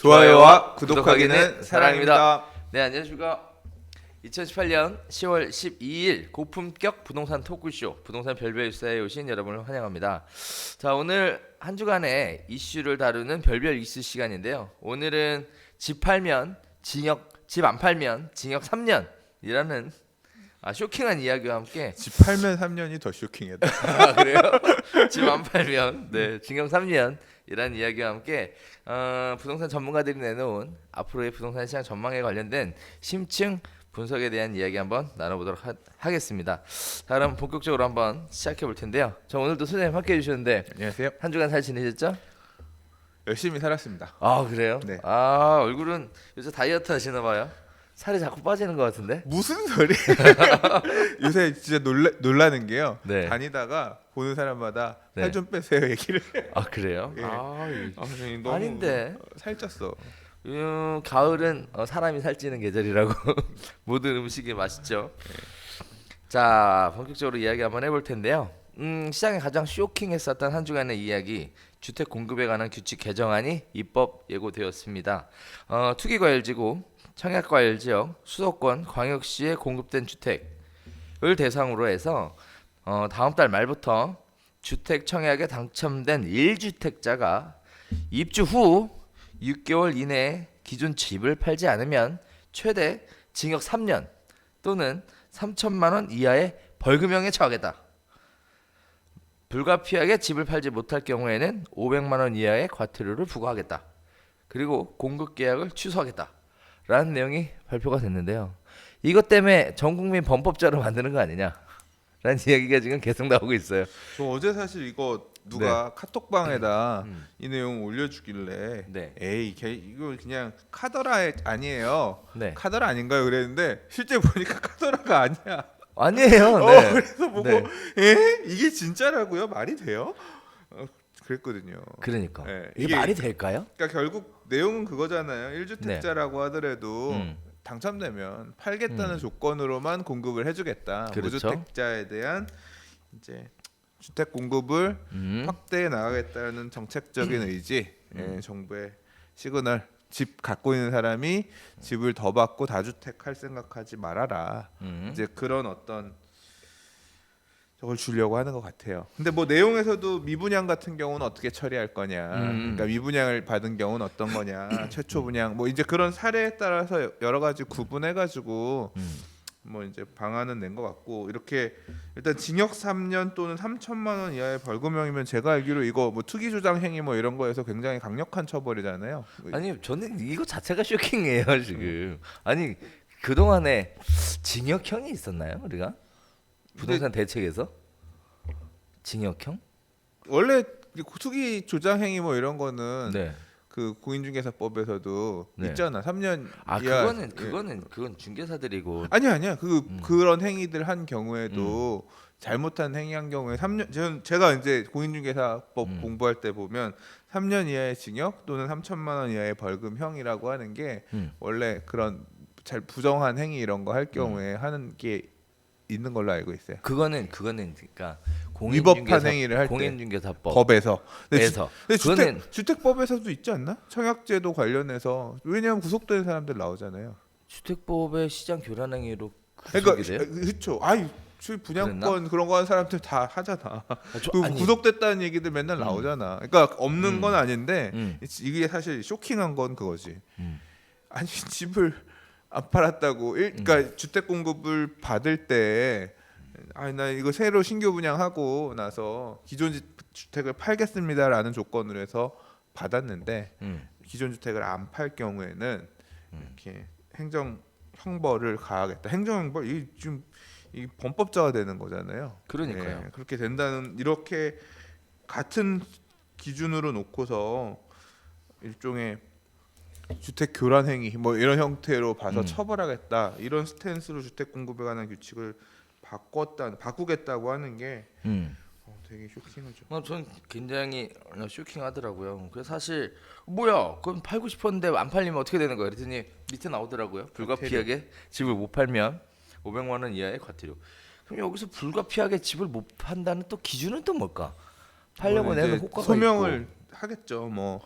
좋아요와 구독하기는 사랑입니다. 네, 안녕하십니까. 2018년 10월 12일 고품격 부동산 토크쇼 부동산 별별사에 오신 여러분을 환영합니다. 자, 오늘 한 주간의 이슈를 다루는 별별 이슈 시간인데요. 오늘은 집 팔면 징역, 집 안 팔면 징역 3년이라는 쇼킹한 이야기와 함께 집 팔면 3년이 더 쇼킹했다. 그래요? 집 안 팔면 징역 3년이라는 이야기와 함께 부동산 전문가들이 내놓은 앞으로의 부동산 시장 전망에 관련된 심층 분석에 대한 이야기 한번 나눠보도록 하겠습니다. 자, 그럼 본격적으로 한번 시작해 볼 텐데요. 저 오늘도 소장님 함께 해주셨는데 안녕하세요. 한 주간 잘 지내셨죠? 열심히 살았습니다. 아, 그래요? 네. 얼굴은 요새 다이어트 하시나 봐요? 살이 자꾸 빠지는 것 같은데? 무슨 소리? 요새 진짜 놀라는 게요. 네. 다니다가 보는 사람마다 네. 살 좀 빼세요 얘기를. 아, 그래요? 예. 선생님 너무 아닌데. 살쪘어. 가을은 사람이 살찌는 계절이라고 모든 음식이 맛있죠. 자, 본격적으로 이야기 한번 해볼 텐데요. 시장에 가장 쇼킹했었던 한 주간의 이야기, 주택 공급에 관한 규칙 개정안이 입법 예고되었습니다. 투기과열지구, 청약과열지역, 수도권, 광역시에 공급된 주택을 대상으로 해서 다음 달 말부터 주택 청약에 당첨된 1주택자가 입주 후 6개월 이내에 기존 집을 팔지 않으면 최대 징역 3년 또는 3천만 원 이하의 벌금형에 처하겠다. 불가피하게 집을 팔지 못할 경우에는 500만 원 이하의 과태료를 부과하겠다. 그리고 공급 계약을 취소하겠다. 라는 내용이 발표가 됐는데요. 이것 때문에 전 국민 범법자로 만드는 거 아니냐? 라는 이야기가 지금 계속 나오고 있어요. 저 어제 사실 이거 누가 카톡방에다 음. 이 내용 올려주길래 네. 에이 이거 그냥 카더라 아니에요. 네. 카더라 아닌가요? 그랬는데 실제 보니까 카더라가 아니야. 아니에요. 네. 그래서 보고 네. 이게 진짜라고요? 말이 돼요? 그랬거든요. 그러니까 네, 이게 말이 될까요? 그러니까 결국 내용은 그거잖아요. 1주택자라고 하더라도 음. 당첨되면 팔겠다는 조건으로만 공급을 해주겠다. 그렇죠. 무주택자에 대한 이제 주택 공급을 음. 확대해 나가겠다는 정책적인 의지, 정부의 시그널. 집 갖고 있는 사람이 집을 더 받고 다주택 할 생각하지 말아라. 이제 그런 어떤 저걸 주려고 하는 것 같아요. 근데 뭐 내용에서도 미분양 같은 경우는 어떻게 처리할 거냐, 그러니까 미분양을 받은 경우는 어떤 거냐, 최초 분양 뭐 이제 그런 사례에 따라서 여러 가지 구분해가지고 뭐 이제 방안은 낸 것 같고 이렇게 일단 징역 3년 또는 3천만 원 이하의 벌금형이면 제가 알기로 이거 뭐 투기 조장 행위 뭐 이런 거에서 굉장히 강력한 처벌이잖아요. 아니, 저는 이거 자체가 쇼킹해요 지금. 아니, 그 동안에 징역형이 있었나요, 우리가 부동산 대책에서 징역형? 원래 투기 조장 행위 뭐 이런 거는 네. 그 공인중개사법에서도 네. 있잖아. 3년 이하. 그건 중개사들이고. 아니야. 그런 행위들 한 경우에도 잘못한 행위한 경우에 3년 제가 이제 공인중개사법 공부할 때 보면 3년 이하의 징역 또는 3천만 원 이하의 벌금형이라고 하는 게 원래 그런 잘 부정한 행위 이런 거 할 경우에 하는 게 있는 걸로 알고 있어요. 그거는 그러니까 위법한 행위를 할 때 공인중개사법 법에서. 에서 근데 그거는 주택법에서도 있지 않나? 청약제도 관련해서 왜냐하면 구속된 사람들 나오잖아요. 주택법의 시장 교란 행위로 그러니까 구속이 돼요? 그렇죠. 아이 분양권 그런 거 하는 사람들 다 하잖아. 아니, 구속됐다는 얘기들 맨날 나오잖아. 그러니까 없는 건 아닌데 음. 이게 사실 쇼킹한 건 그거지. 음. 아니 집을 안 팔았다고. 그러니까 주택 공급을 받을 때 아니 나 이거 새로 신규 분양하고 나서 기존 주택을 팔겠습니다라는 조건으로 해서 받았는데 기존 주택을 안 팔 경우에는 이렇게 행정 형벌을 가하겠다. 행정 형벌 이 지금 이 범법자가 되는 거잖아요. 그러니까요. 예, 그렇게 된다는 이렇게 같은 기준으로 놓고서 일종의 주택 교란 행위 뭐 이런 형태로 봐서 처벌하겠다 이런 스탠스로 주택 공급에 관한 규칙을 바꾸겠다고 하는 게 되게 쇼킹하죠. 전 굉장히 쇼킹하더라고요. 그래서 사실 뭐야, 그럼 팔고 싶었는데 안 팔리면 어떻게 되는 거야? 그랬더니 밑에 나오더라고요. 불가피하게 집을 못 팔면 500만 원 이하의 과태료. 그럼 여기서 불가피하게 집을 못 판다는 또 기준은 또 뭘까? 팔려고 내는 호가가 소명을 있고. 하겠죠. 뭐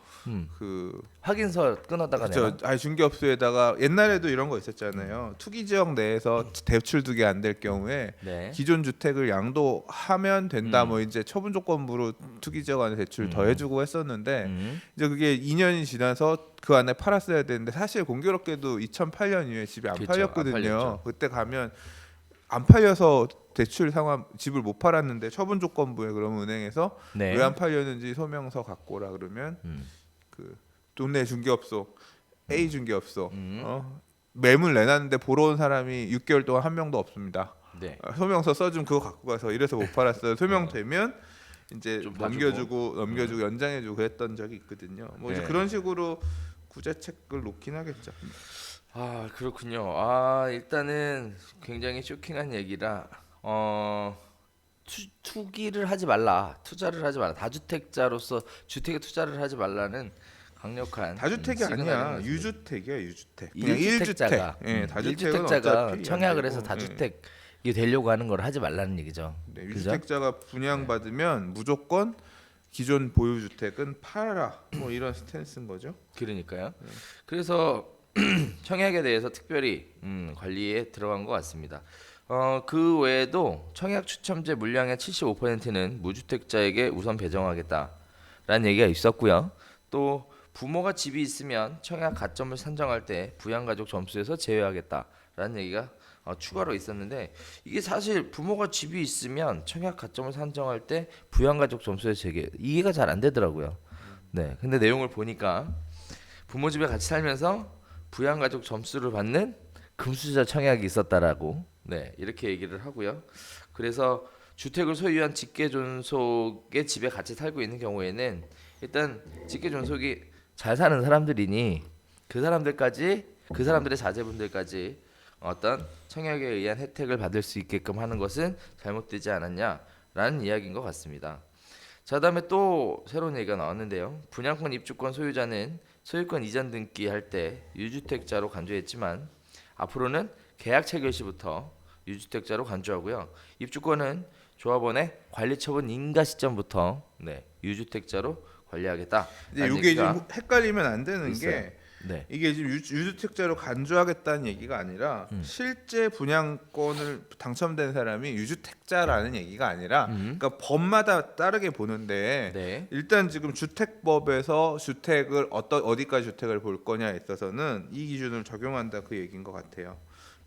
그 확인서 끊어다가 내나? 중개업소에다가 옛날에도 이런 거 있었잖아요. 투기 지역 내에서 대출 두개 안 될 경우에 네. 기존 주택을 양도하면 된다. 뭐 이제 처분 조건부로 투기 지역 안에 대출 더 해주고 했었는데 이제 그게 2년이 지나서 그 안에 팔았어야 되는데 사실 공교롭게도 2008년 이후에 집이 안 그쵸, 팔렸거든요. 안 팔렸죠. 그때 가면 안 팔려서 대출 상환 집을 못 팔았는데 처분 조건부에 그러면 은행에서 네. 왜 안 팔렸는지 소명서 갖고 오라 그러면 그 동네 중개업소 A 중개업소 매물 내놨는데 보러 온 사람이 6개월 동안 한 명도 없습니다. 네. 소명서 써준 그거 갖고 가서 이래서 못 팔았어요. 소명되면 이제 좀 넘겨주고 연장해주고 그랬던 적이 있거든요. 뭐 이제 네. 그런 식으로 구제책을 놓긴 하겠죠. 아 그렇군요. 아 일단은 굉장히 쇼킹한 얘기라 투기를 하지 말라, 투자를 하지 말라, 다주택자로서 주택에 투자를 하지 말라는 강력한 다주택이 시그널인 아니야. 것 같습니다. 유주택이야 유주택. 그냥 1주택자가 1주택. 예, 다주택은 일주택자가 어차피 청약을 안 해서 되고, 다주택이 되려고 하는 걸 하지 말라는 얘기죠. 네, 그죠? 유주택자가 분양받으면 무조건 기존 보유 주택은 팔아라. 뭐 이런 스탠스인 거죠. 그러니까요. 그래서 청약에 대해서 특별히 관리에 들어간 것 같습니다. 그 외에도 청약 추첨제 물량의 75%는 무주택자에게 우선 배정하겠다라는 얘기가 있었고요. 또 부모가 집이 있으면 청약 가점을 산정할 때 부양가족 점수에서 제외하겠다라는 얘기가 추가로 있었는데 이게 사실 부모가 집이 있으면 청약 가점을 산정할 때 부양가족 점수에서 제외 이해가 잘 안 되더라고요. 네, 근데 내용을 보니까 부모 집에 같이 살면서 부양가족 점수를 받는 금수저 청약이 있었다라고 이렇게 얘기를 하고요. 그래서 주택을 소유한 직계존속의 집에 같이 살고 있는 경우에는 일단 직계존속이 잘 사는 사람들이니 그 사람들의 자제분들까지 어떤 청약에 의한 혜택을 받을 수 있게끔 하는 것은 잘못되지 않았냐라는 이야기인 것 같습니다. 자, 다음에 또 새로운 얘기가 나왔는데요. 분양권 입주권 소유자는 소유권 이전 등기할 때 유주택자로 간주했지만 앞으로는 계약 체결 시부터 유주택자로 간주하고요. 입주권은 조합원의 관리 처분 인가 시점부터 유주택자로 관리하겠다. 이제 이게 좀 헷갈리면 안 되는 있어요. 게 네. 이게 지금 유주택자로 간주하겠다는 얘기가 아니라 실제 분양권을 당첨된 사람이 유주택자라는 얘기가 아니라 그러니까 법마다 다르게 보는데 네. 일단 지금 주택법에서 주택을 어디까지 주택을 볼 거냐에 있어서는 이 기준을 적용한다 그 얘기인 것 같아요.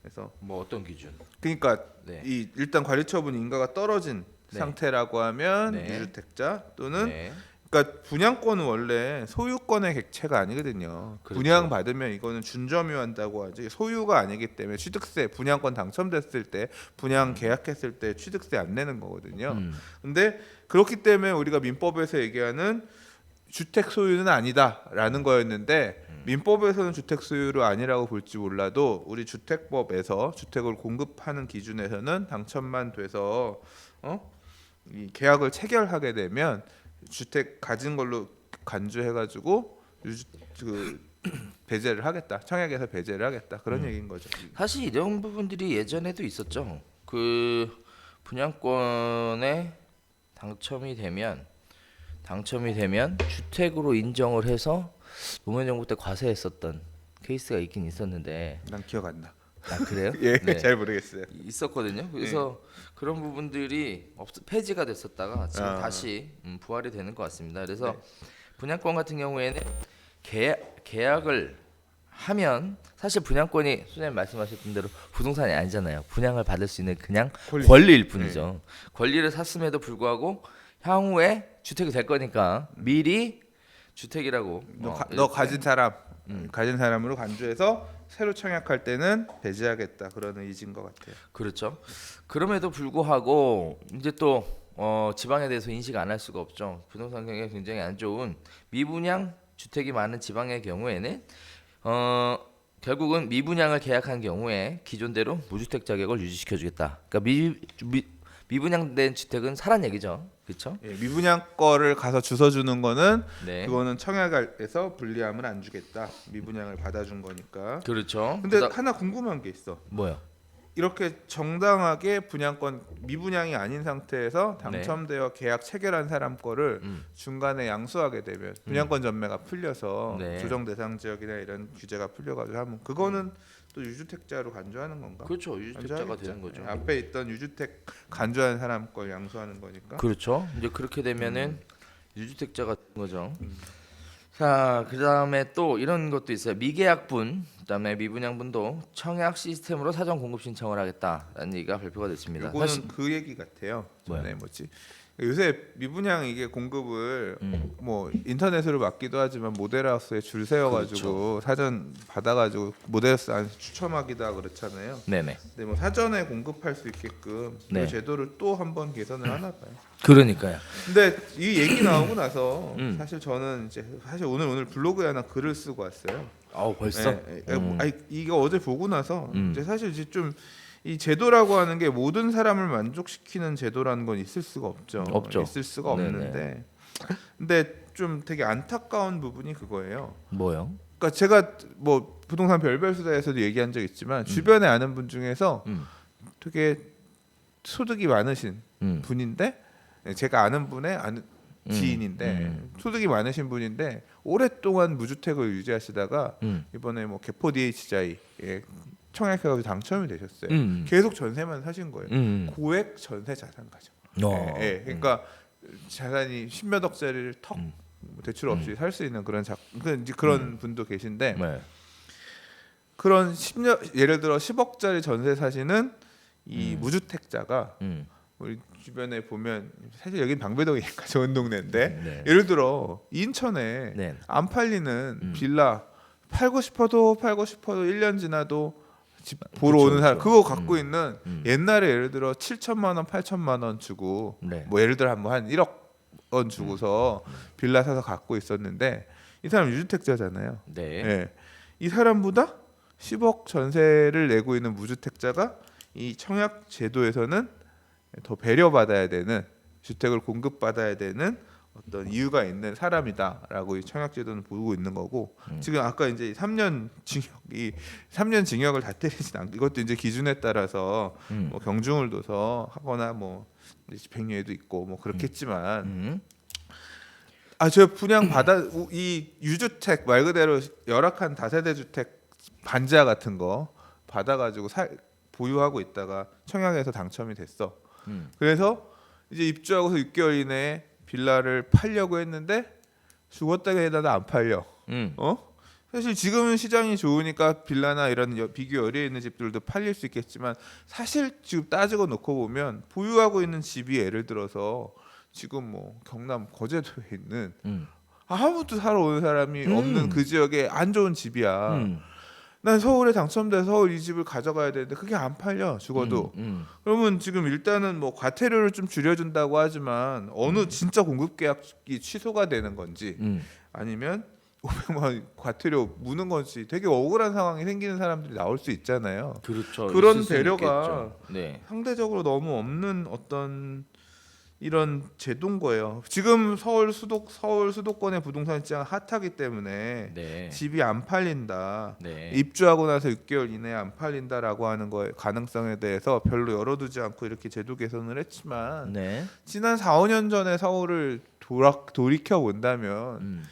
그래서 뭐 어떤 기준? 그러니까 네. 이 일단 관리처분 인가가 떨어진 네. 상태라고 하면 네. 유주택자 또는 네. 그러니까 분양권은 원래 소유권의 객체가 아니거든요. 그렇죠. 분양 받으면 이거는 준점유한다고 하지 소유가 아니기 때문에 취득세 분양권 당첨됐을 때 분양 계약했을 때 취득세 안 내는 거거든요. 근데 그렇기 때문에 우리가 민법에서 얘기하는 주택 소유는 아니다라는 거였는데 민법에서는 주택 소유를 아니라고 볼지 몰라도 우리 주택법에서 주택을 공급하는 기준에서는 당첨만 돼서 이 계약을 체결하게 되면 주택 가진 걸로 간주해가지고 그 배제를 하겠다. 청약에서 배제를 하겠다. 그런 얘기인 거죠. 사실 이런 부분들이 예전에도 있었죠. 그 분양권에 당첨이 되면 주택으로 인정을 해서 노무현 정부 때 과세했었던 케이스가 있긴 있었는데 난 기억 안 나. 아 그래요? 예, 네. 잘 모르겠어요. 있었거든요. 그래서 그런 부분들이 폐지가 됐었다가 지금 아. 다시 부활이 되는 것 같습니다. 그래서 네. 분양권 같은 경우에는 계약을 하면 사실 분양권이 소장님 말씀하셨던 대로 부동산이 아니잖아요. 분양을 받을 수 있는 그냥 권리일 뿐이죠. 권리를 샀음에도 불구하고 향후에 주택이 될 거니까 미리 주택이라고 너 가진 사람 가진 사람으로 간주해서 새로 청약할 때는 배제하겠다 그런 의지인 것 같아요. 그렇죠. 그럼에도 불구하고 이제 또 지방에 대해서 인식 안 할 수가 없죠. 부동산 경기가 굉장히 안 좋은 미분양 주택이 많은 지방의 경우에는 결국은 미분양을 계약한 경우에 기존대로 무주택 자격을 유지시켜주겠다. 그러니까 미분양된 주택은 사란 얘기죠. 그렇죠? 예, 미분양 거를 가서 주워 주는 거는 네. 그거는 청약에서 불리함을 안 주겠다. 미분양을 받아준 거니까. 그렇죠. 근데 하나 궁금한 게 있어. 뭐요? 이렇게 정당하게 분양권 미분양이 아닌 상태에서 당첨되어 계약 체결한 사람 거를 중간에 양수하게 되면 분양권 전매가 풀려서 네. 조정 대상 지역이나 이런 규제가 풀려가지고 하면 그거는 또 유주택자로 간주하는 건가? 그렇죠. 유주택자가 간주하겠죠. 되는 거죠. 앞에 있던 유주택 간주한 사람 걸 양수하는 거니까. 그렇죠. 이제 그렇게 되면은 유주택자가 되는 거죠. 자, 그다음에 또 이런 것도 있어요. 미계약분, 그다음에 미분양분도 청약 시스템으로 사전 공급 신청을 하겠다라는 얘기가 발표가 됐습니다. 이거는 사실- 그 얘기 같아요. 전에 뭐야? 뭐지? 요새 미분양 이게 공급을 뭐 인터넷으로 맡기도 하지만 모델하우스에 줄 세워가지고 사전 받아가지고 모델하우스 안에서 추첨하기도 하고 그렇잖아요. 네네. 근데 뭐 사전에 공급할 수 있게끔 네. 그 제도를 또 한번 개선을 하나 봐요. 그러니까요. 근데 이 얘기 나오고 나서 음. 사실 저는 이제 사실 오늘 블로그에 하나 글을 쓰고 왔어요. 벌써. 아니, 이거 어제 보고 나서 음. 이제 사실 이제 좀 이 제도라고 하는 게 모든 사람을 만족시키는 제도라는 건 있을 수가 없죠. 없죠. 있을 수가 네네. 없는데, 근데 좀 되게 안타까운 부분이 그거예요. 뭐요? 그러니까 제가 뭐 부동산 별별 수다에서도 얘기한 적 있지만 주변에 아는 분 중에서 음. 되게 소득이 많으신 음. 분인데 제가 아는 분의 지인인데 소득이 많으신 분인데 오랫동안 무주택을 유지하시다가 이번에 뭐 개포 DH자에 청약해가지고 당첨이 되셨어요. 계속 전세만 사신 거예요. 고액 전세 자산가죠. 그러니까 자산이 10몇 억짜리를 턱 대출 없이 살 수 있는 그런 이제 그런 분도 계신데 네. 그런 10년 예를 들어 10억짜리 전세 사시는 이 무주택자가 우리 주변에 보면 사실 여긴 방배동이니까 좋은 동네인데 네. 예를 들어 인천에 네. 안 팔리는 빌라 팔고 싶어도 1년 지나도 집 보러 그쵸, 오는 사람 그쵸. 그거 갖고 있는 옛날에 예를 들어 7천만 원, 8천만 원 주고 네. 뭐 예를 들어 한 1억 원 주고서 빌라 사서 갖고 있었는데 이 사람 유주택자잖아요. 네. 예. 이 사람보다 10억 전세를 내고 있는 무주택자가 이 청약 제도에서는 더 배려받아야 되는 주택을 공급받아야 되는 어떤 이유가 있는 사람이다라고 이 청약 제도는 보고 있는 거고 지금 아까 이제 3년 징역을 다 때리진 않고 이것도 이제 기준에 따라서 뭐 경중을 둬서 하거나 뭐 집행유예도 있고 뭐 그렇겠지만 저 분양 받아 이 유주택 말 그대로 열악한 다세대 주택 반지하 같은 거 받아가지고 보유하고 있다가 청약에서 당첨이 됐어. 그래서 이제 입주하고서 6개월 이내에 빌라를 팔려고 했는데 죽었다게 해다가 안 팔려. 사실 지금은 시장이 좋으니까 빌라나 이런 비교 여리에 있는 집들도 팔릴 수 있겠지만 사실 지금 따지고 놓고 보면 보유하고 있는 집이 예를 들어서 지금 뭐 경남 거제도에 있는 아무도 사러 오는 사람이 없는 그 지역에 안 좋은 집이야. 난 서울에 당첨돼서 서울 이 집을 가져가야 되는데 그게 안 팔려 죽어도. 그러면 지금 일단은 뭐 과태료를 좀 줄여준다고 하지만 어느 진짜 공급 계약이 취소가 되는 건지 아니면 500만 원 과태료 무는 건지 되게 억울한 상황이 생기는 사람들이 나올 수 있잖아요. 그렇죠. 그런 있을 수는 배려가 있겠죠. 네. 상대적으로 너무 없는 어떤 이런 제도인 거예요. 지금 서울 수도권의 부동산 시장 핫하기 때문에 네. 집이 안 팔린다. 네. 입주하고 나서 6개월 이내에 안 팔린다라고 하는 거에 가능성에 대해서 별로 열어두지 않고 이렇게 제도 개선을 했지만 네. 지난 4, 5년 전에 서울을 돌이켜 본다면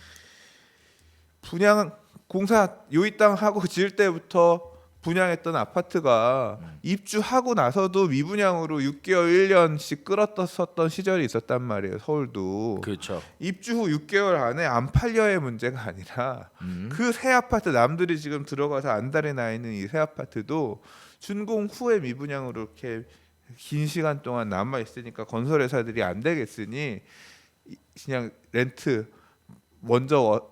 분양 공사 요이 땅 하고 지을 때부터 분양했던 아파트가 입주하고 나서도 미분양으로 6개월, 1년씩 끌었었던 시절이 있었단 말이에요. 서울도. 그렇죠. 입주 후 6개월 안에 안 팔려의 문제가 아니라 그 새 아파트 남들이 지금 들어가서 안달이 나 있는 이 새 아파트도 준공 후에 미분양으로 이렇게 긴 시간 동안 남아 있으니까 건설회사들이 안 되겠으니 그냥 렌트 먼저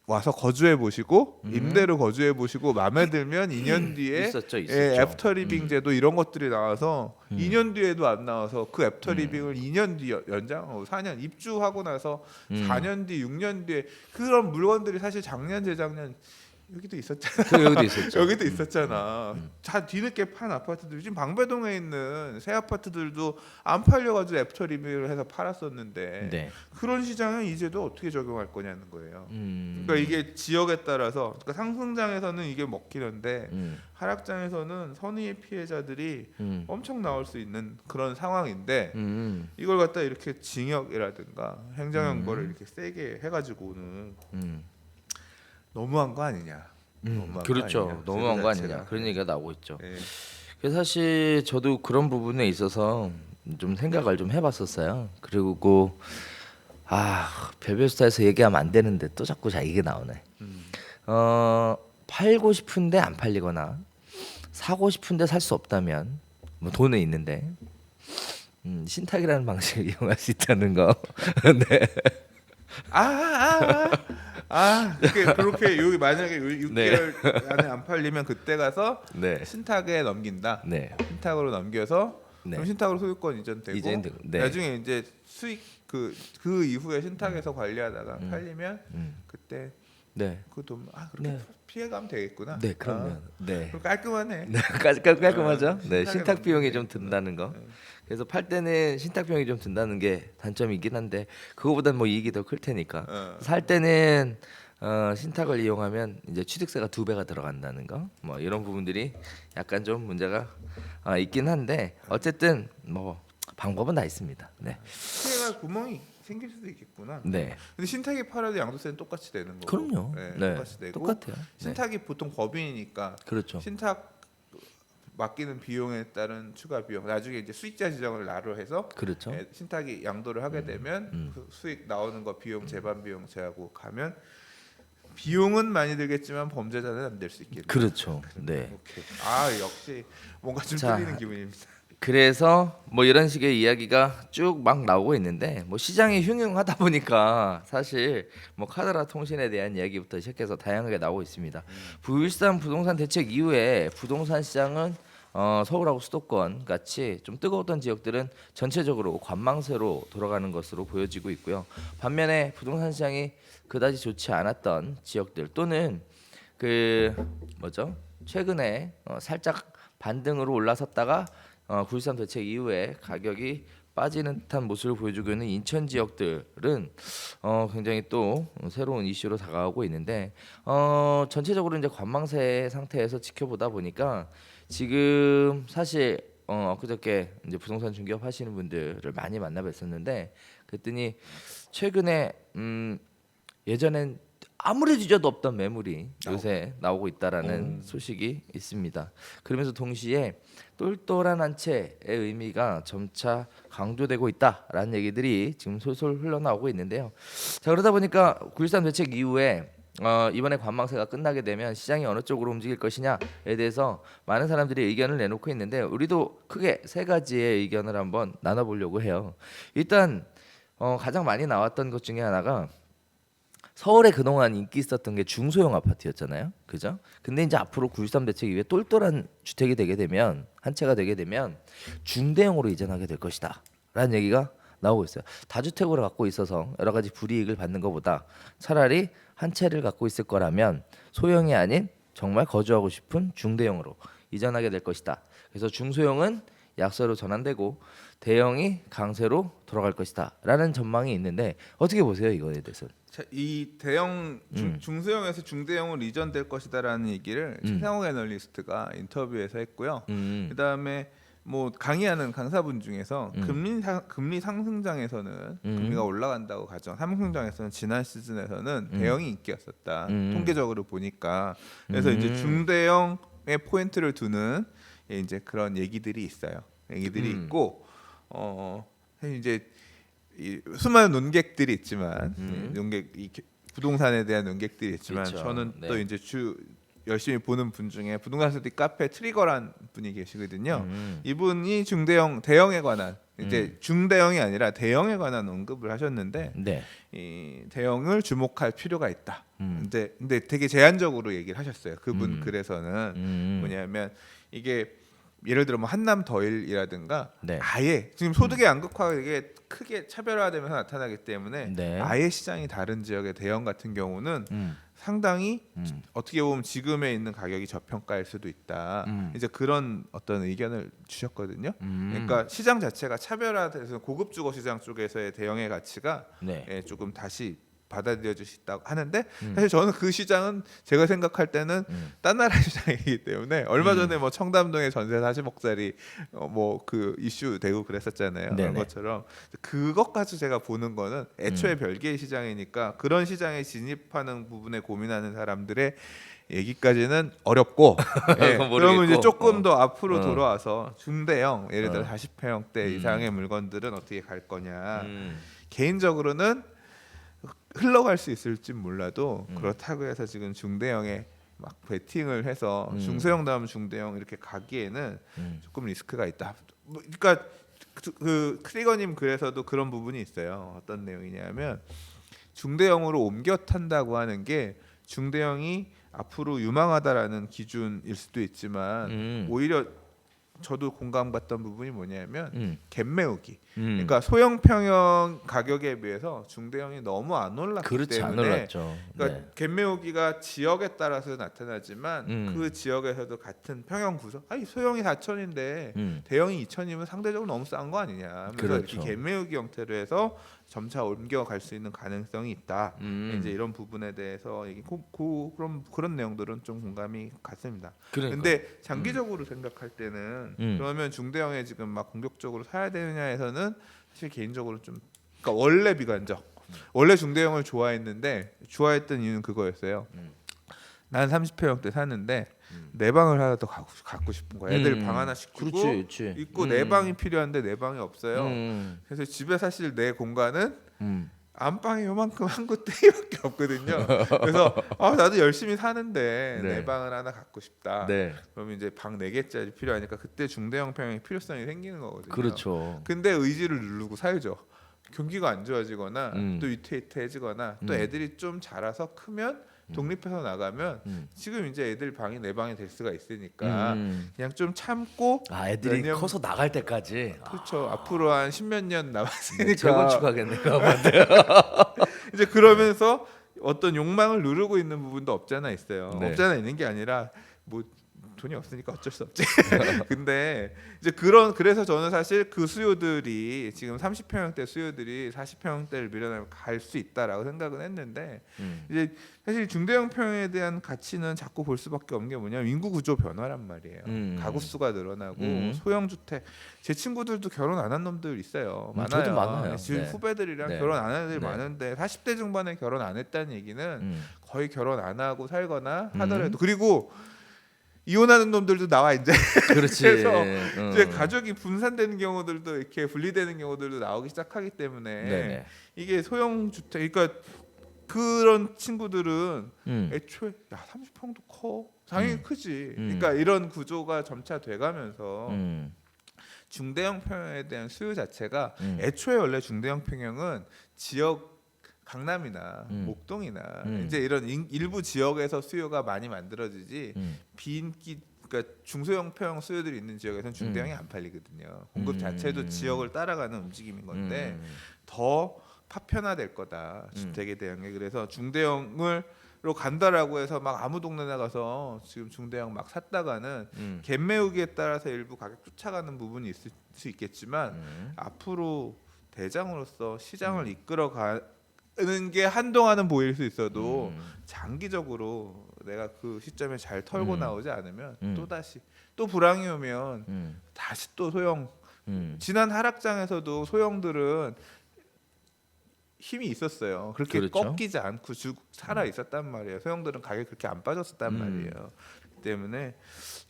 와서 거주해 보시고 임대로 거주해 보시고 마음에 들면 2년 뒤에 있었죠. 애프터 리빙 제도 이런 것들이 나와서 2년 뒤에도 안 나와서 그 애프터 리빙을 2년 뒤 연장 4년 입주하고 나서 4년 뒤 6년 뒤에 그런 물건들이 사실 작년 재작년 여기도 있었잖아. 그 여기도 있었죠. 여기도 있었잖아. 다 뒤늦게 판 아파트들 지금 방배동에 있는 새 아파트들도 안 팔려가지고 애프터 리뷰를 해서 팔았었는데 네. 그런 시장은 이제도 어떻게 적용할 거냐는 거예요. 그러니까 이게 지역에 따라서 그러니까 상승장에서는 이게 먹히는데 하락장에서는 선의의 피해자들이 엄청 나올 수 있는 그런 상황인데 이걸 갖다 이렇게 징역이라든가 행정형벌을 이렇게 세게 해가지고는 너무한 거 아니냐. 너무한 그렇죠. 거 아니냐. 너무한 제도 거 자체가. 아니냐. 그런 얘기가 나오고 있죠. 네. 그래서 사실 저도 그런 부분에 있어서 좀 생각을 좀 해봤었어요. 그리고 별별스타에서 얘기하면 안 되는데 또 자꾸 이게 나오네. 팔고 싶은데 안 팔리거나 사고 싶은데 살 수 없다면 뭐 돈은 있는데 신탁이라는 방식을 이용할 수 있다는 거. 네. 그렇게 여기 만약에 6개월 네. 안에 안 팔리면 그때 가서 네. 신탁에 넘긴다. 네. 신탁으로 넘겨서 네. 그럼 신탁으로 소유권 이전되고 이전되고, 네. 나중에 이제 수익 그 이후에 신탁에서 관리하다가 팔리면 그때 네. 그 돈 그렇게 네. 피해가면 되겠구나. 네, 그러면 네. 그럼 깔끔하네. 네, 깔끔하죠. 네, 신탁에 신탁 비용이 좀 넘기네. 든다는 거. 그래서 팔 때는 신탁 비용이 좀 든다는 게 단점이긴 한데 그거보단 뭐 이익이 더 클 테니까. 살 때는 신탁을 이용하면 이제 취득세가 2배가 들어간다는 거. 뭐 이런 부분들이 약간 좀 문제가 있긴 한데 어쨌든 뭐 방법은 다 있습니다. 네. 피해가 구멍이 생길 수도 있겠구나. 네. 근데 신탁이 팔아도 양도세는 똑같이 되는 거고. 그럼요. 네. 똑같이 되고. 똑같아요. 네. 신탁이 보통 법인이니까 그렇죠. 신탁 맡기는 비용에 따른 추가 비용 나중에 이제 수익자 지정을 나로 해서 그렇죠. 신탁이 양도를 하게 되면 그 수익 나오는 거 비용 재반 비용 제하고 가면 비용은 많이 들겠지만 범죄자는 안 될 수 있겠네요. 그렇죠. 네. 오케이. 역시 뭔가 좀 자, 틀리는 기분입니다. 그래서 뭐 이런 식의 이야기가 쭉 막 나오고 있는데 뭐 시장이 흉흉하다 보니까 사실 뭐 카드라 통신에 대한 이야기부터 시작해서 다양하게 나오고 있습니다. 9.13 부동산 대책 이후에 부동산 시장은 서울하고 수도권 같이 좀 뜨거웠던 지역들은 전체적으로 관망세로 돌아가는 것으로 보여지고 있고요. 반면에 부동산 시장이 그다지 좋지 않았던 지역들 또는 최근에 살짝 반등으로 올라섰다가 9.13 대책 이후에 가격이 빠지는 듯한 모습을 보여주고 있는 인천 지역들은 굉장히 또 새로운 이슈로 다가오고 있는데 전체적으로 이제 관망세 상태에서 지켜보다 보니까 지금 사실 그저께 이제 부동산 중개업 하시는 분들을 많이 만나 뵀었는데 그랬더니 최근에 예전엔 아무리 뒤져도 없던 매물이 요새 나오고 있다라는 소식이 있습니다. 그러면서 동시에 똘똘한 한 채의 의미가 점차 강조되고 있다라는 얘기들이 지금 솔솔 흘러나오고 있는데요. 자, 그러다 보니까 9.13 대책 이후에 이번에 관망세가 끝나게 되면 시장이 어느 쪽으로 움직일 것이냐에 대해서 많은 사람들이 의견을 내놓고 있는데 우리도 크게 세 가지의 의견을 한번 나눠보려고 해요. 일단 가장 많이 나왔던 것 중에 하나가 서울에 그동안 인기 있었던 게 중소형 아파트였잖아요. 그죠? 근데 이제 앞으로 9.13 대책 이후에 똘똘한 주택이 되게 되면 한 채가 되게 되면 중대형으로 이전하게 될 것이다 라는 얘기가 나오고 있어요. 다주택으로 갖고 있어서 여러 가지 불이익을 받는 것보다 차라리 한 채를 갖고 있을 거라면 소형이 아닌 정말 거주하고 싶은 중대형으로 이전하게 될 것이다. 그래서 중소형은 약세로 전환되고 대형이 강세로 돌아갈 것이다 라는 전망이 있는데 어떻게 보세요 이거에 대해서? 자, 이 대형 중소형에서 중대형으로 이전될 것이다라는 얘기를 최상욱 애널리스트가 인터뷰에서 했고요. 그다음에 뭐 강의하는 강사분 중에서 금리 상승장에서는 금리가 올라간다고 가정, 상승장에서는 지난 시즌에서는 대형이 인기였었다. 통계적으로 보니까 그래서 이제 중대형에 포인트를 두는 이제 그런 얘기들이 있어요. 얘기들이 있고 사실 이제 수많은 논객들이 있지만 부동산에 대한 논객들이 있지만 그렇죠. 저는 네. 또 이제 열심히 보는 분 중에 부동산 스터디 카페 트리거란 분이 계시거든요. 이분이 대형에 관한 이제 중대형이 아니라 대형에 관한 언급을 하셨는데 네. 이 대형을 주목할 필요가 있다. 근데 되게 제한적으로 얘기를 하셨어요. 그분 글에서는 뭐냐면 이게 예를 들어 뭐 한남 더일이라든가 네. 아예 지금 소득의 양극화가 이게 크게 차별화되면서 나타나기 때문에 네. 아예 시장이 다른 지역의 대형 같은 경우는 상당히 어떻게 보면 지금에 있는 가격이 저평가일 수도 있다. 이제 그런 어떤 의견을 주셨거든요. 그러니까 시장 자체가 차별화돼서 고급 주거 시장 쪽에서의 대형의 가치가 네. 조금 다시 받아들여질 수 있다고 하는데 사실 저는 그 시장은 제가 생각할 때는 딴 나라 시장이기 때문에 얼마 전에 뭐 청담동에 전세 40억짜리 뭐 그 이슈 되고 그랬었잖아요. 그런 네네. 것처럼 그것까지 제가 보는 거는 애초에 별개의 시장이니까 그런 시장에 진입하는 부분에 고민하는 사람들의 얘기까지는 어렵고 그건 그러면 이제 모르겠고. 조금 더 앞으로 어. 돌아와서 중대형 예를 들어 어. 40평대 이상의 물건들은 어떻게 갈 거냐 음. 개인적으로는 흘러갈 수 있을지 몰라도 그렇다고 해서 지금 중대형에 막 베팅을 해서 중소형 다음 중대형 이렇게 가기에는 조금 리스크가 있다. 그러니까 그 크리거님 글에서도 그런 부분이 있어요. 어떤 내용이냐면 중대형으로 옮겨 탄다고 하는 게 중대형이 앞으로 유망하다라는 기준일 수도 있지만 오히려 저도 공감 갔던 부분이 뭐냐면 갭 메우기. 그러니까 소형 평형 가격에 비해서 중대형이 너무 안 올랐기 그렇지 안 때문에 올랐죠. 그러니까 네. 갭 메우기가 지역에 따라서 나타나지만 그 지역에서도 같은 평형 구성. 아니 소형이 4천인데 대형이 2천이면 상대적으로 너무 싼 거 아니냐. 그래서 그렇죠. 이렇게 갭 메우기 형태로 해서 점차 옮겨갈 수 있는 가능성이 있다. 이제 이런 부분에 대해서 그런 내용들은 좀 공감이 갔습니다. 그러니까. 근데 장기적으로 생각할 때는 그러면 중대형에 지금 막 공격적으로 사야 되느냐에서는 사실 개인적으로 좀 그러니까 원래 비관적 원래 중대형을 좋아했던 이유는 그거였어요. 난 30평대 사는데 내 방을 하나 더 갖고 싶은 거야. 애들 방 하나 시키고 그렇지. 있고 내 방이 필요한데 내 방이 없어요. 음. 그래서 집에 사실 내 공간은 음. 안방이 요만큼 한 곳대밖에 없거든요. 그래서 나도 열심히 사는데 네. 내 방을 하나 갖고 싶다. 네. 그러면 이제 방 4개짜리 필요하니까 그때 중대형 평형의 필요성이 생기는 거거든요. 그렇죠. 근데 의지를 누르고 살죠. 경기가 안 좋아지거나 또 위태위태해지거나 또 애들이 좀 자라서 크면 독립해서 나가면 지금 이제 애들 방이 내 방이 될 수가 있으니까 그냥 좀 참고 아 애들이 몇 년- 커서 나갈 때까지 그렇죠. 앞으로 한 10몇 년 남았으니까 재건축하겠네요. 이제 그러면서 어떤 욕망을 누르고 있는 부분도 없잖아 있어요. 네. 없잖아 있는 게 아니라 뭐 돈이 없으니까 어쩔 수 없지. 근데 이제 그래서 저는 사실 그 수요들이 지금 30평형대 수요들이 40평형대를 밀어내면 갈 수 있다라고 생각은 했는데 이제 사실 중대형 평에 대한 가치는 자꾸 볼 수밖에 없는 게 뭐냐면 인구 구조 변화란 말이에요. 가구 수가 늘어나고 소형 주택 제 친구들도 결혼 안 한 놈들 있어요. 많아요. 저도 많아요. 지금 네. 후배들이랑 네. 결혼 안 하는 애들 네. 많은데 40대 중반에 결혼 안 했다는 얘기는 거의 결혼 안 하고 살거나 음. 하더라도 그리고 이혼하는 놈들도 나와 이제 그렇지. 그래서 이제 가족이 분산되는 경우들도 이렇게 분리되는 경우들도 나오기 시작하기 때문에 네네. 이게 소형 주택 그러니까 그런 친구들은 애초에 야 30평도 커 당연히 크지. 그러니까 이런 구조가 점차 돼가면서 중대형 평형에 대한 수요 자체가 애초에 원래 중대형 평형은 지역 강남이나 목동이나 이제 이런 일부 지역에서 수요가 많이 만들어지지 비인기 그러니까 중소형 평형 수요들이 있는 지역에서는 중대형이 안 팔리거든요. 공급 자체도 지역을 따라가는 움직임인 건데 더 파편화될 거다 주택에 대한 게. 그래서 중대형으로 간다라고 해서 막 아무 동네나 가서 지금 중대형 막 샀다가는 갭 메우기에 따라서 일부 가격 쫓아가는 부분이 있을 수 있겠지만 앞으로 대장으로서 시장을 이끌어가는 게 한동안은 보일 수 있어도 장기적으로 내가 그 시점에 잘 털고 나오지 않으면 또 불황이 오면 다시 또 소형 지난 하락장에서도 소형들은 힘이 있었어요. 그렇게 그렇죠. 꺾이지 않고 쭉 살아 있었단 말이에요. 소형들은 가격이 그렇게 안 빠졌었단 말이에요. 그렇기 때문에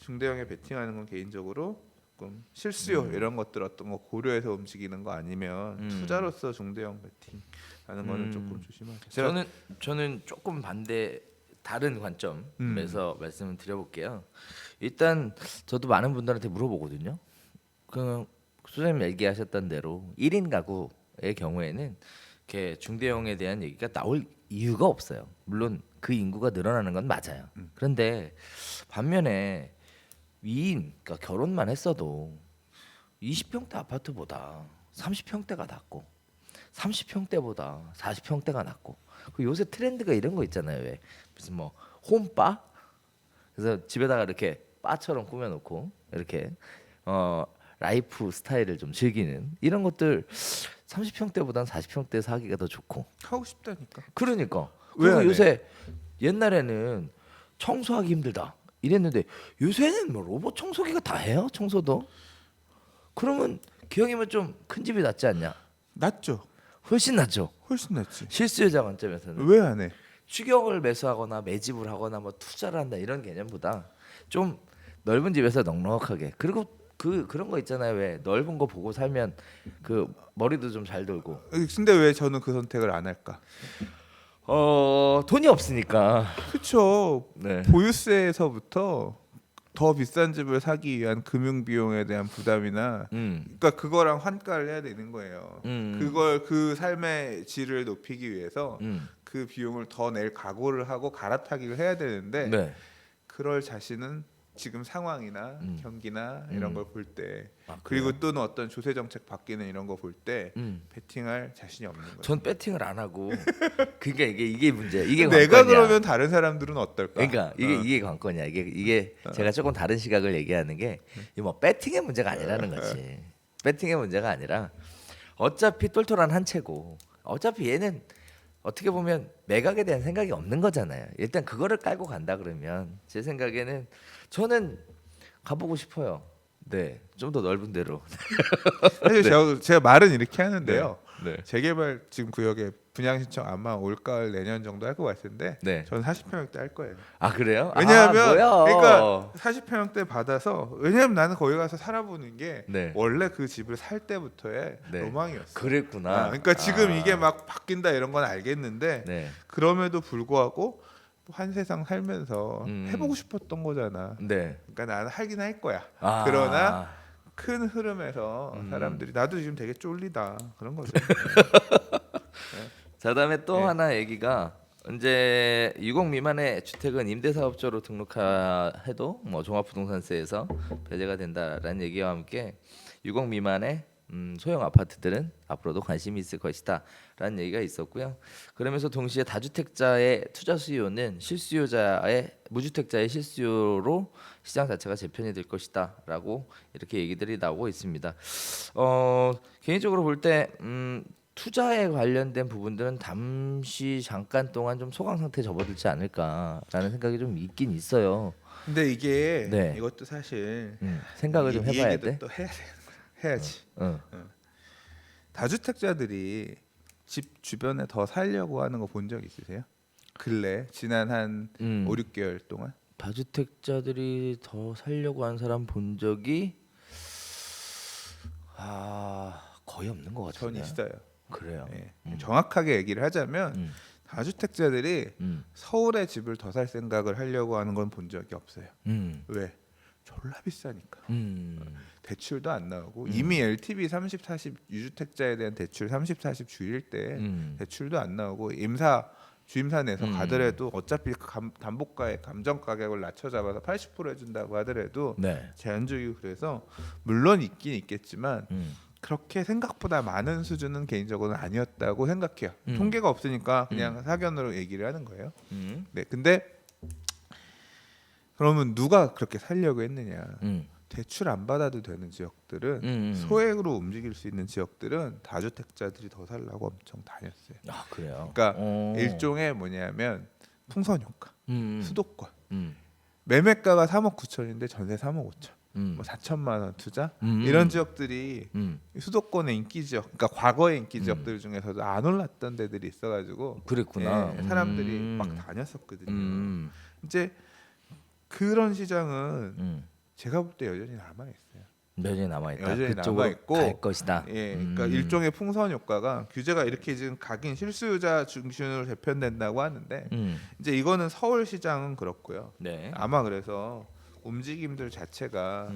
중대형에 베팅하는 건 개인적으로 조금 실수요 이런 것들 어떤 거 고려해서 움직이는 거 아니면 투자로서 중대형 베팅하는 거는 조금 조심하세요. 저는 조금 반대 다른 관점에서 말씀을 드려볼게요. 일단 저도 많은 분들한테 물어보거든요. 그 소장님 얘기하셨던 대로 1인 가구의 경우에는 이렇게 중대형에 대한 얘기가 나올 이유가 없어요. 물론 그 인구가 늘어나는 건 맞아요. 그런데 반면에 위인, 그러니까 결혼만 했어도 20평대 아파트보다 30평대가 낫고 30평대보다 40평대가 낫고 그 요새 트렌드가 이런 거 있잖아요. 왜 무슨 뭐 홈바 그래서 집에다가 이렇게 바처럼 꾸며놓고 이렇게 라이프 스타일을 좀 즐기는 이런 것들 30평대보단 40평대 사기가 더 좋고 하고 싶다니까. 그러니까 왜 그리고 안 해? 요새 옛날에는 청소하기 힘들다 이랬는데 요새는 뭐 로봇 청소기가 다 해요 청소도 그러면 기왕이면 좀 큰 집이 낫지 않냐 낫죠. 훨씬 낫죠 훨씬 낫지. 실수요자 관점에서는 왜 안 해? 추격을 매수하거나 매집을 하거나 뭐 투자를 한다 이런 개념보다 좀 넓은 집에서 넉넉하게 그리고 그런 거 있잖아요 왜 넓은 거 보고 살면 그 머리도 좀 잘 돌고 근데 왜 저는 그 선택을 안 할까? 돈이 없으니까 그렇죠. 네. 보유세에서부터 더 비싼 집을 사기 위한 금융 비용에 대한 부담이나 그러니까 그거랑 환가를 해야 되는 거예요. 그걸 그 삶의 질을 높이기 위해서 그 비용을 더 낼 각오를 하고 갈아타기를 해야 되는데 네. 그럴 자신은 지금 상황이나 경기나 이런 걸 볼 때 아, 그리고 또는 어떤 조세 정책 바뀌는 이런 거 볼 때 베팅할 자신이 없는 거예요. 전 배팅을 안 하고 그러니까 이게 문제 이게 내가 관건이야. 그러면 다른 사람들은 어떨까? 그러니까 이게 관건이야 이게 제가 조금 다른 시각을 얘기하는 게 이 뭐 배팅의 문제가 아니라는 거지 배팅의 문제가 아니라 어차피 똘똘한 한 채고 어차피 얘는 어떻게 보면 매각에 대한 생각이 없는 거잖아요 일단 그거를 깔고 간다 그러면 제 생각에는 저는 가보고 싶어요 네 좀 더 넓은 데로 사실 제가 말은 이렇게 하는데요. 네. 재개발 지금 구역에 분양 신청 아마 올가을 내년 정도 할 것 같은데 네. 저는 40평형대 할 거예요. 아 그래요? 왜냐하면 뭐야? 그러니까 40평형대 받아서 왜냐하면 나는 거기 가서 살아보는 게 네. 원래 그 집을 살 때부터의 네. 로망이었어. 그랬구나. 그러니까 지금 이게 막 바뀐다 이런 건 알겠는데 네. 그럼에도 불구하고 한 세상 살면서 음. 해보고 싶었던 거잖아. 네. 그러니까 나는 하긴 할 거야. 아. 그러나 큰 흐름에서 사람들이 나도 지금 되게 쫄리다 그런 거죠. 자 그다음에 또 네. 하나 얘기가 이제 60 미만의 주택은 임대사업자로 등록해도 뭐 종합부동산세에서 배제가 된다라는 얘기와 함께 60 미만의 소형 아파트들은 앞으로도 관심이 있을 것이다라는 얘기가 있었고요. 그러면서 동시에 다주택자의 투자 수요는 실수요자의 무주택자의 실수요로 시장 자체가 재편이 될 것이다라고 이렇게 얘기들이 나오고 있습니다. 개인적으로 볼 때 투자에 관련된 부분들은 잠깐 동안 좀 소강 상태에 접어들지 않을까라는 생각이 좀 있긴 있어요. 근데 이게 네. 이것도 사실 생각을 좀 이 해봐야 얘기도 돼. 또 해야지. 응. 다주택자들이 집 주변에 더 살려고 하는 거 본 적 있으세요? 근래 지난 한 5, 6개월 동안 다주택자들이 더 살려고 한 사람 본 적이 거의 없는 것 전 같은데. 있어요. 그래요. 예. 정확하게 얘기를 하자면 다주택자들이 서울에 집을 더 살 생각을 하려고 하는 건 본 적이 없어요. 왜? 졸라 비싸니까. 대출도 안 나오고 이미 LTV 30, 40 유주택자에 대한 대출 30, 40 줄일 때 대출도 안 나오고 주임사 내서 가더라도 어차피 담보가의 감정 가격을 낮춰 잡아서 80% 해준다고 하더라도 네. 제한적이고 그래서 물론 있긴 있겠지만 그렇게 생각보다 많은 수준은 개인적으로는 아니었다고 생각해요. 통계가 없으니까 그냥 사견으로 얘기를 하는 거예요. 네, 근데 그러면 누가 그렇게 살려고 했느냐? 대출 안 받아도 되는 지역들은 소액으로 움직일 수 있는 지역들은 다주택자들이 더 살라고 엄청 다녔어요. 아 그래요. 그러니까 일종의 뭐냐면 풍선 효과, 수도권. 음. 매매가가 3억 9천인데 전세 3억 5천. 음. 뭐 4천만 원 투자 음. 이런 지역들이 음. 수도권의 인기 지역, 그러니까 과거의 인기 지역들 중에서도 안 올랐던 데들이 있어가지고 그랬구나. 예, 사람들이 막 다녔었거든요. 음. 이제 그런 시장은 음. 제가 볼 때 여전히 남아 있어요. 여전히 남아 있다. 여전히 그쪽으로 남아있고, 갈 것이다. 예, 그러니까 일종의 풍선 효과가 규제가 이렇게 지금 각인 실수요자 중심으로 재편된다고 하는데 이제 이거는 서울 시장은 그렇고요. 네. 아마 그래서 움직임들 자체가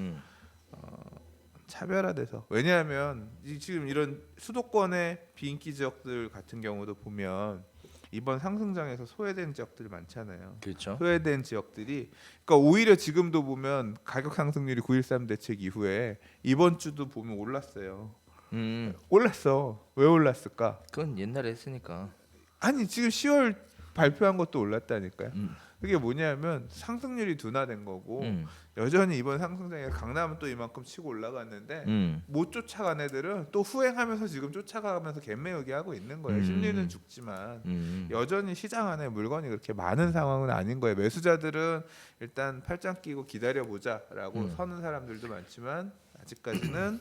차별화돼서 왜냐하면 지금 이런 수도권의 비인기 지역들 같은 경우도 보면 이번 상승장에서 소외된 지역들 많잖아요. 그렇죠. 소외된 지역들이 그러니까 오히려 지금도 보면 가격 상승률이 9.13 대책 이후에 이번 주도 보면 올랐어요. 올랐어. 왜 올랐을까? 그건 옛날에 했으니까. 아니 지금 10월 발표한 것도 올랐다니까요. 그게 뭐냐면 상승률이 둔화된 거고 여전히 이번 상승장에 강남은 또 이만큼 치고 올라갔는데 못 쫓아간 애들은 또 후행하면서 지금 쫓아가면서 갭매우기 하고 있는 거예요. 심리는 죽지만 여전히 시장 안에 물건이 그렇게 많은 상황은 아닌 거예요. 매수자들은 일단 팔짱 끼고 기다려보자라고 서는 사람들도 많지만 아직까지는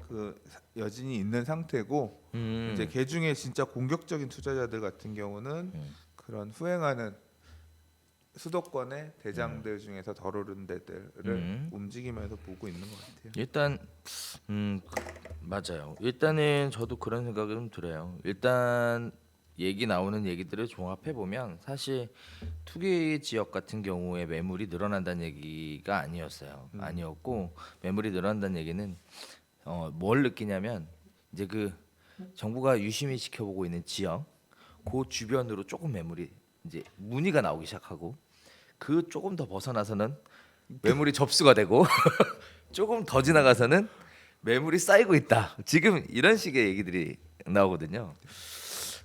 그 여진이 있는 상태고 이제 개 중에 진짜 공격적인 투자자들 같은 경우는 그런 후행하는 수도권의 대장들 중에서 덜 오른 데들을 움직이면서 보고 있는 것 같아요. 일단 맞아요. 일단은 저도 그런 생각이 좀 들어요. 일단 얘기 나오는 얘기들을 종합해 보면 사실 투기 지역 같은 경우에 매물이 늘어난다는 얘기가 아니었어요. 아니었고 매물이 늘어난다는 얘기는 뭘 느끼냐면 이제 그 정부가 유심히 지켜보고 있는 지역 그 주변으로 조금 매물이 이제 문의가 나오기 시작하고 그 조금 더 벗어나서는 매물이 접수가 되고 조금 더 지나가서는 매물이 쌓이고 있다. 지금 이런 식의 얘기들이 나오거든요.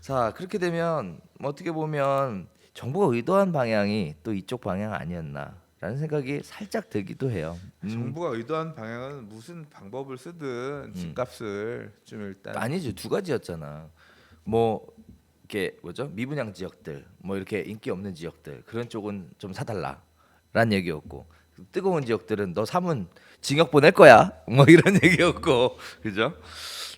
자 그렇게 되면 어떻게 보면 정부가 의도한 방향이 또 이쪽 방향 아니었나라는 생각이 살짝 들기도 해요. 정부가 의도한 방향은 무슨 방법을 쓰든 집값을 좀 일단 아니죠. 두 가지였잖아. 뭐 이렇게 뭐죠? 미분양 지역들, 뭐 이렇게 인기 없는 지역들 그런 쪽은 좀 사달라라는 얘기였고 뜨거운 지역들은 너 사면 징역 보낼 거야. 뭐 이런 얘기였고 그죠?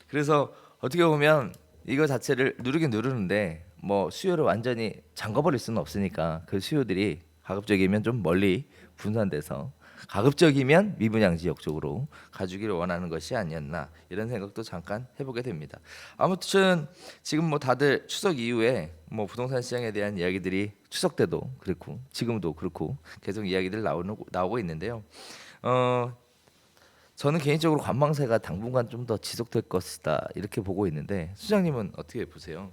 그래서 어떻게 보면 이거 자체를 누르긴 누르는데 뭐 수요를 완전히 잠궈버릴 수는 없으니까 그 수요들이 가급적이면 좀 멀리 분산돼서 가급적이면 미분양 지역 쪽으로 가주기를 원하는 것이 아니었나 이런 생각도 잠깐 해보게 됩니다. 아무튼 지금 뭐 다들 추석 이후에 뭐 부동산 시장에 대한 이야기들이 추석 때도 그렇고 지금도 그렇고 계속 이야기들 나오고 있는데요. 저는 개인적으로 관망세가 당분간 좀 더 지속될 것이다 이렇게 보고 있는데 수장님은 어떻게 보세요?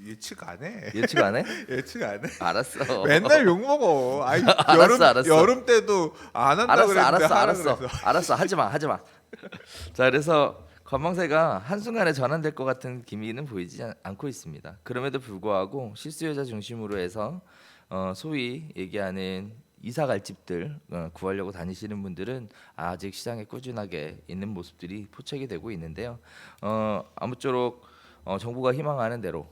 예측 안 해. 예측 안 해? 예측 안 해. 알았어. 맨날 욕 먹어. 아이 알았어. 여름 때도 안 한다 그랬는데 하라 그래서. 알았어. 하지 마. 자, 그래서 관망세가 한순간에 전환될 것 같은 기미는 보이지 않고 있습니다. 그럼에도 불구하고 실수요자 중심으로 해서 소위 얘기하는 이사 갈 집들 구하려고 다니시는 분들은 아직 시장에 꾸준하게 있는 모습들이 포착이 되고 있는데요. 아무쪼록 정부가 희망하는 대로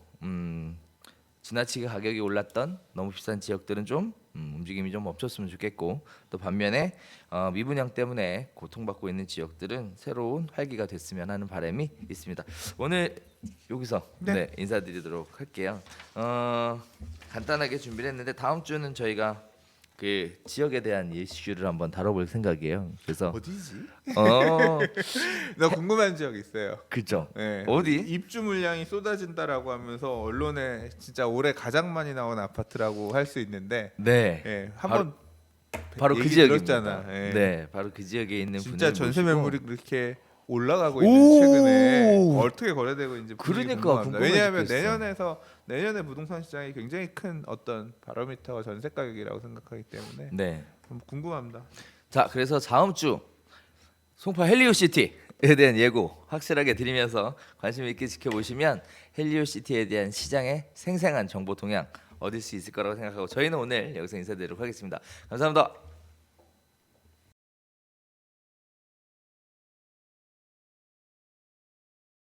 지나치게 가격이 올랐던 너무 비싼 지역들은 좀 움직임이 좀 멈췄으면 좋겠고 또 반면에 미분양 때문에 고통받고 있는 지역들은 새로운 활기가 됐으면 하는 바람이 있습니다. 오늘 여기서 네. 인사드리도록 할게요. 간단하게 준비를 했는데 다음 주는 저희가 그 지역에 대한 이슈를 한번 다뤄볼 생각이에요. 그래서 어디지? 어 나 궁금한 지역 있어요. 그죠. 네. 어디? 입주 물량이 쏟아진다라고 하면서 언론에 진짜 올해 가장 많이 나온 아파트라고 할 수 있는데, 네. 예, 한번 바로 그 얘기 지역입니다. 들었잖아. 예. 네, 바로 그 지역에 있는 진짜 분을 전세 모시고 매물이 그렇게 올라가고 있는 최근에 어떻게 거래되고 있는지 그러니까 궁금합니다. 궁금해 왜냐하면 죽겠어. 내년에 부동산 시장이 굉장히 큰 어떤 바로미터가 전세 가격이라고 생각하기 때문에 네. 궁금합니다. 자, 그래서 다음 주 송파 헬리오시티에 대한 예고 확실하게 드리면서 관심 있게 지켜보시면 헬리오시티에 대한 시장의 생생한 정보 동향 얻을 수 있을 거라고 생각하고 저희는 오늘 여기서 인사드리도록 하겠습니다. 감사합니다.